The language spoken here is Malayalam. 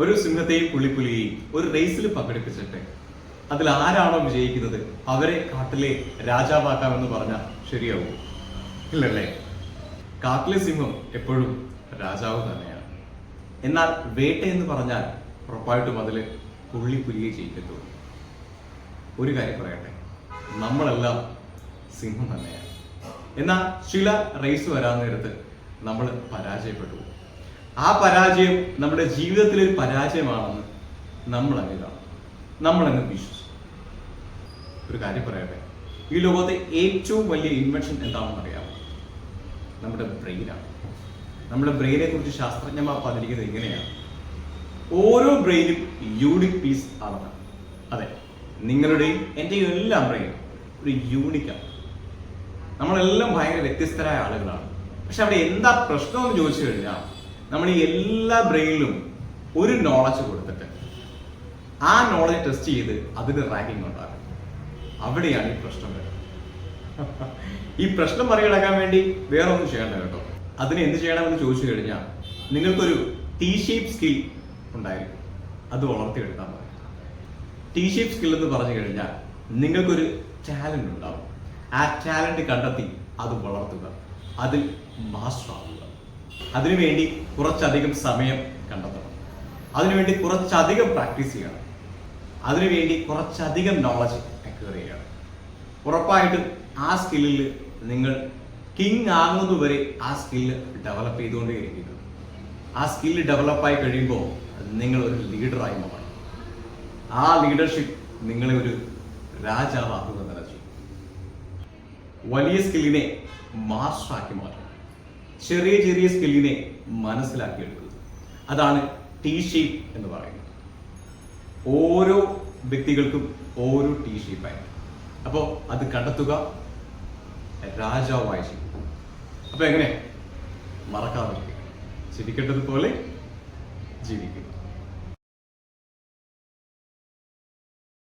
ഒരു സിംഹത്തെയും പുള്ളിപ്പുലിയെയും ഒരു റേസിൽ പങ്കെടുപ്പിച്ചിട്ട് അതിൽ ആരാണോ വിജയിക്കുന്നത് അവരെ കാട്ടിലെ രാജാവാക്കാമെന്ന് പറഞ്ഞാൽ ശരിയാവും? ഇല്ലല്ലേ? കാട്ടിലെ സിംഹം എപ്പോഴും രാജാവ് തന്നെയാണ്. എന്നാൽ വേട്ട എന്ന് പറഞ്ഞാൽ ഉറപ്പായിട്ടും അതിൽ പുള്ളിപ്പുലിയെ ജയിക്കത്തുള്ളൂ. ഒരു കാര്യം പറയട്ടെ, നമ്മളെല്ലാം സിംഹം തന്നെയാണ്. എന്നാൽ ചില റേസ് വരാൻ നേരത്ത് നമ്മൾ പരാജയപ്പെട്ടു. ആ പരാജയം നമ്മുടെ ജീവിതത്തിലെ ഒരു പരാജയമാണെന്ന് നമ്മളങ്ങ് കാണും, നമ്മളങ്ങ് വിശ്വസിക്കും. ഒരു കാര്യം പറയട്ടെ, ഈ ലോകത്തെ ഏറ്റവും വലിയ ഇൻവെൻഷൻ എന്താണെന്ന് അറിയാമോ? നമ്മുടെ ബ്രെയിനാണ്. നമ്മുടെ ബ്രെയിനെ കുറിച്ച് ശാസ്ത്രജ്ഞന്മാർ പറഞ്ഞിരിക്കുന്നത് ഇങ്ങനെയാണ്: ഓരോ ബ്രെയിനും യൂണിക് പീസ് ആണെന്ന്. അതെ, നിങ്ങളുടെയും എൻ്റെയും എല്ലാം ബ്രെയിൻ ഒരു യൂണിക്കാണ്. നമ്മളെല്ലാം ഭയങ്കര വ്യത്യസ്തരായ ആളുകളാണ്. പക്ഷെ അവിടെ എന്താ പ്രശ്നം എന്ന് ചോദിച്ചു കഴിഞ്ഞാൽ, നമ്മൾ ഈ എല്ലാ ബ്രെയിനിലും ഒരു നോളജ് കൊടുത്തിട്ട് ആ നോളജ് ടെസ്റ്റ് ചെയ്ത് അതിന് റാങ്കിങ് ഉണ്ടാകും. അവിടെയാണ് ഈ പ്രശ്നം വരുന്നത്. ഈ പ്രശ്നം മറികടക്കാൻ വേണ്ടി വേറെ ഒന്നും ചെയ്യണ്ട കേട്ടോ. അതിന് എന്ത് ചെയ്യണമെന്ന് ചോദിച്ചു കഴിഞ്ഞാൽ, നിങ്ങൾക്കൊരു ടി ഷേപ്പ് സ്കിൽ ഉണ്ടായിരിക്കും, അത് വളർത്തിയെടുത്താൽ മതി. ടി ഷേപ്പ് സ്കിൽ എന്ന് പറഞ്ഞു കഴിഞ്ഞാൽ നിങ്ങൾക്കൊരു ടാലന്റ് ഉണ്ടാവും. ആ ടാലന്റ് കണ്ടെത്തി അത് വളർത്തുക, അതിൽ മാസ്റ്റർ ആവുക. അതിനുവേണ്ടി കുറച്ചധികം സമയം കണ്ടെത്തണം, അതിനുവേണ്ടി കുറച്ചധികം പ്രാക്ടീസ് ചെയ്യണം, അതിനുവേണ്ടി കുറച്ചധികം നോളജ് അക്വയർ ചെയ്യണം. ഉറപ്പായിട്ടും ആ സ്കില്ലിൽ നിങ്ങൾ കിങ് ആകുന്നതുവരെ ആ സ്കില്ല് ഡെവലപ്പ് ചെയ്തുകൊണ്ടേയിരിക്കുക. ആ സ്കില്ല് ഡെവലപ്പായി കഴിയുമ്പോൾ നിങ്ങൾ ഒരു ലീഡറായി മാറണം. ആ ലീഡർഷിപ്പ് നിങ്ങളെ ഒരു രാജാവാക്കുക തന്നെ ചെയ്യും. വലിയ സ്കില്ലിനെ മാസ്റ്ററാക്കി മാറ്റണം, ചെറിയ ചെറിയ സ്കില്ലിനെ മനസ്സിലാക്കിയെടുക്കുക. അതാണ് ടി ഷേപ്പ് എന്ന് പറയുന്നത്. ഓരോ വ്യക്തികൾക്കും ഓരോ ടി ഷേപ്പായി. അപ്പോൾ അത് കണ്ടെത്തുക, രാജാവായി ചെയ്യും. അപ്പൊ എങ്ങനെ? മറക്കാതിരിക്കുക, ചിരിക്കേണ്ടതുപോലെ ജീവിക്കുക.